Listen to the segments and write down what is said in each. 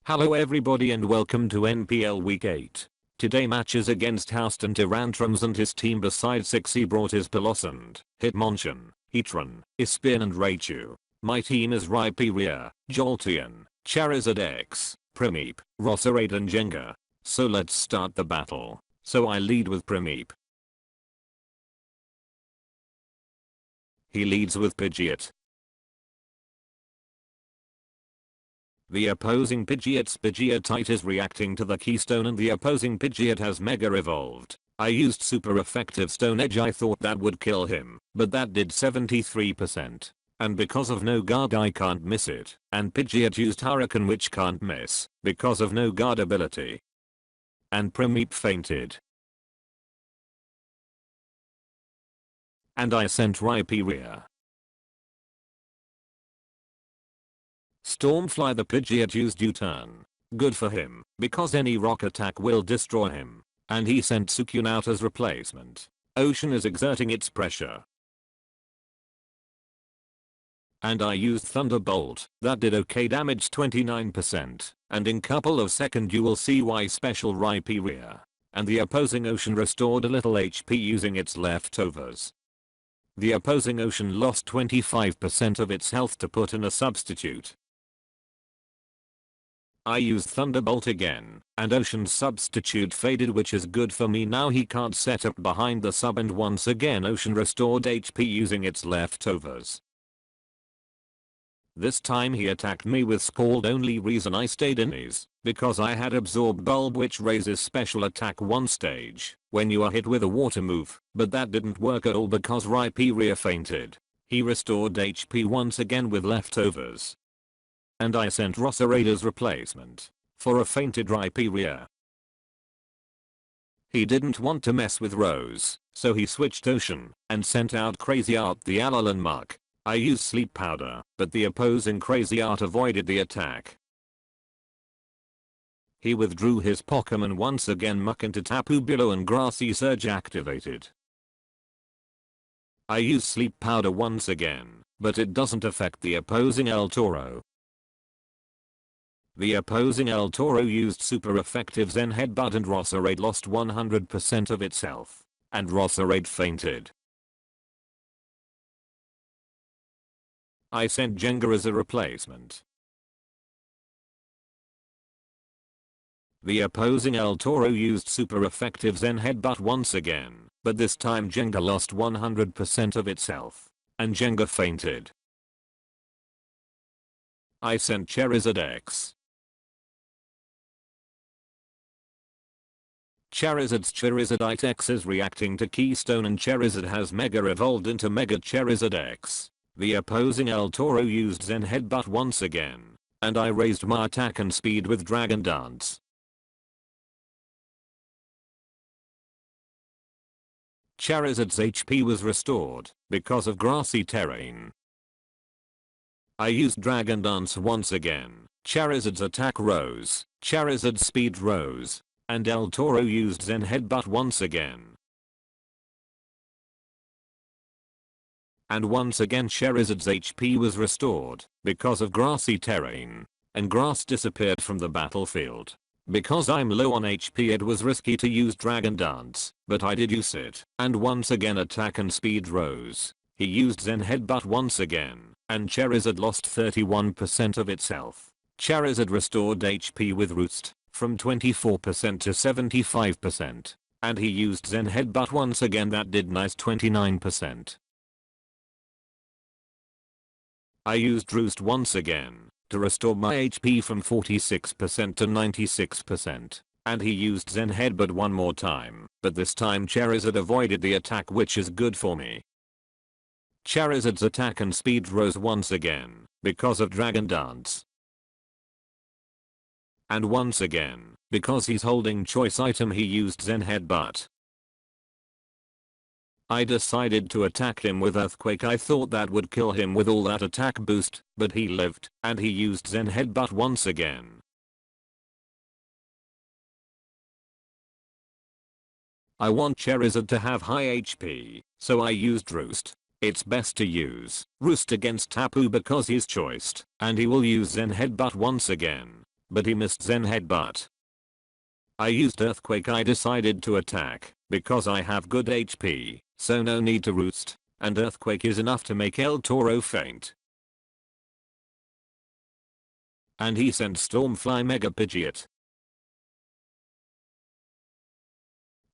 Hello everybody and welcome to NPL Week 8. Today matches against Houston Tyrantrums and his team. Besides 6 he brought his Pelossand, Hitmonchan, Heatran, Ispin and Raichu. My team is Rhyperior, Jolteon, Charizard X, Primeape, Roserade and Jenga. So let's start the battle. So I lead with Primeape. He leads with Pidgeot. The opposing Pidgeot's Pidgeotite is reacting to the Keystone and the opposing Pidgeot has Mega Evolved. I used super effective Stone Edge. I thought that would kill him, but that did 73%. And because of no guard I can't miss it. And Pidgeot used Hurricane which can't miss, because of no guard ability. And Primeape fainted. And I sent Rhyperior. Stormfly the Pidgeot used U-turn. Good for him, because any rock attack will destroy him. And he sent Suicune out as replacement. Ocean is exerting its pressure. And I used Thunderbolt, that did okay damage 29%. And in couple of seconds you will see why special Rhyperior. And the opposing Ocean restored a little HP using its leftovers. The opposing Ocean lost 25% of its health to put in a substitute. I used Thunderbolt again, and Ocean's substitute faded which is good for me. Now he can't set up behind the sub and once again Ocean restored HP using its leftovers. This time he attacked me with Scald. Only reason I stayed in is because I had Absorb Bulb which raises special attack 1 stage when you are hit with a water move, but that didn't work at all because Rhyperior fainted. He restored HP once again with leftovers. And I sent Roserade as replacement for a fainted Rhyperior. He didn't want to mess with Rose, so he switched Ocean and sent out Crazy Art the Alolan Muck. I used Sleep Powder, but the opposing Crazy Art avoided the attack. He withdrew his Pokemon once again. Muck into Tapu Bulu and Grassy Surge activated. I used Sleep Powder once again, but it doesn't affect the opposing El Toro. The opposing El Toro used super effective Zen Headbutt and Roserade lost 100% of its health. And Roserade fainted. I sent Jenga as a replacement. The opposing El Toro used super effective Zen Headbutt once again, but this time Jenga lost 100% of its health. And Jenga fainted. I sent Charizard X. Charizard's Charizardite X is reacting to Keystone and Charizard has Mega Evolved into Mega Charizard X. The opposing El Toro used Zen Headbutt once again, and I raised my attack and speed with Dragon Dance. Charizard's HP was restored because of grassy terrain. I used Dragon Dance once again. Charizard's attack rose, Charizard's speed rose, and El Toro used Zen Headbutt once again. And once again Charizard's HP was restored because of grassy terrain, and grass disappeared from the battlefield. Because I'm low on HP it was risky to use Dragon Dance, but I did use it, and once again attack and speed rose. He used Zen Headbutt once again, and Charizard lost 31% of its health. Charizard restored HP with Roost from 24% to 75%, and he used Zen Headbutt once again that did nice 29%. I used Roost once again to restore my HP from 46% to 96%, and he used Zen Headbutt one more time, but this time Charizard avoided the attack which is good for me. Charizard's attack and speed rose once again because of Dragon Dance. And once again, because he's holding choice item he used Zen Headbutt. I decided to attack him with Earthquake. I thought that would kill him with all that attack boost, but he lived, and he used Zen Headbutt once again. I want Charizard to have high HP, so I used Roost. It's best to use Roost against Tapu because he's choiced, and he will use Zen Headbutt once again. but he missed Zen headbutt. I used earthquake. I decided to attack because I have good HP, so no need to roost, and earthquake is enough to make El Toro faint. And he sent Stormfly Mega Pidgeot.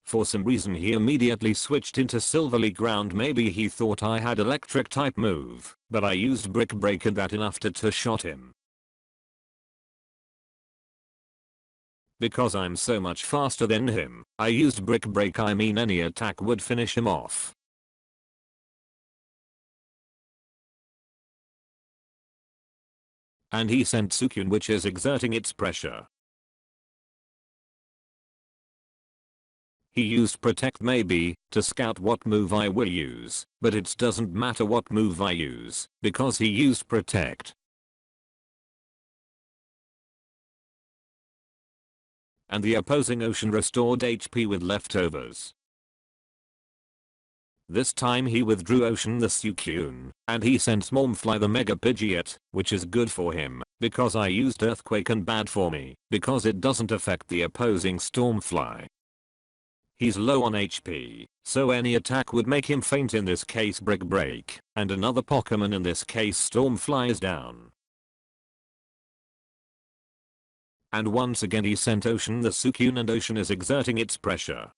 For some reason he immediately switched into Silverly Ground. Maybe he thought I had electric type move, but I used Brick Break and that enough to two-shot him. Because I'm so much faster than him, I used Brick Break. I mean any attack would finish him off. And he sent Suicune, which is exerting its pressure. He used Protect maybe to scout what move I will use, but it doesn't matter what move I use because he used Protect. And the opposing Ocean restored HP with leftovers. This time he withdrew Ocean the Suicune, and he sent Stormfly the Mega Pidgeot, which is good for him, because I used Earthquake and bad for me, because it doesn't affect the opposing Stormfly. He's low on HP, so any attack would make him faint, in this case Brick Break, and another Pokemon, in this case Stormfly, is down. And once again he sent Ocean the Suicune, and Ocean is exerting its pressure.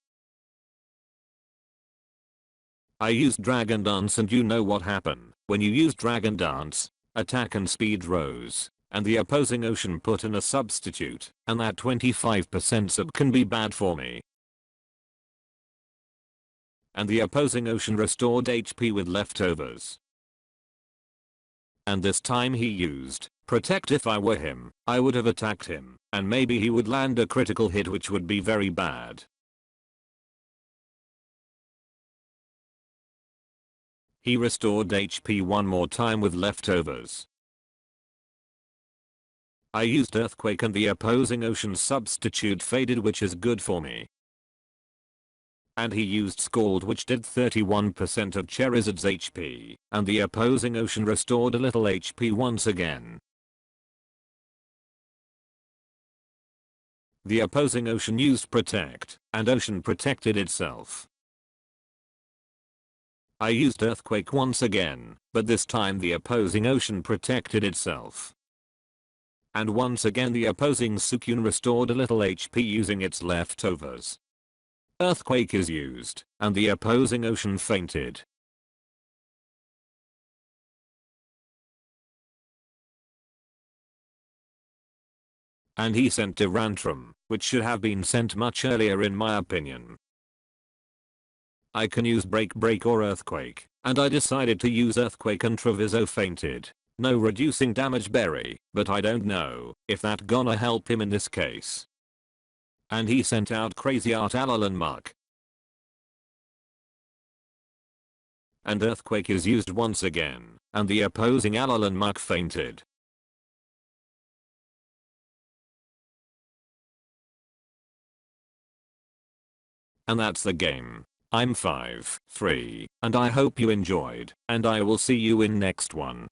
I used Dragon Dance, and you know what happened. When you use Dragon Dance, attack and speed rose, and the opposing Ocean put in a substitute, and that 25% sub can be bad for me. And the opposing Ocean restored HP with leftovers. And this time he used Protect. If I were him, I would have attacked him, and maybe he would land a critical hit, which would be very bad. He restored HP one more time with leftovers. I used Earthquake, and the opposing Ocean substitute faded, which is good for me. And he used Scald, which did 31% of Charizard's HP, and the opposing Ocean restored a little HP once again. The opposing Ocean used Protect, and Ocean protected itself. I used Earthquake once again, but this time the opposing Ocean protected itself. And once again the opposing Suicune restored a little HP using its leftovers. Earthquake is used, and the opposing Ocean fainted. And he sent Durantrum, which should have been sent much earlier in my opinion. I can use Break Break or Earthquake, and I decided to use Earthquake, and Treviso fainted. No reducing damage berry, but I don't know if that gonna help him in this case. And he sent out Crazy Art Alolan Muck. And Earthquake is used once again, and the opposing Alolan Muck fainted. And that's the game. I'm 5-3, and I hope you enjoyed, and I will see you in next one.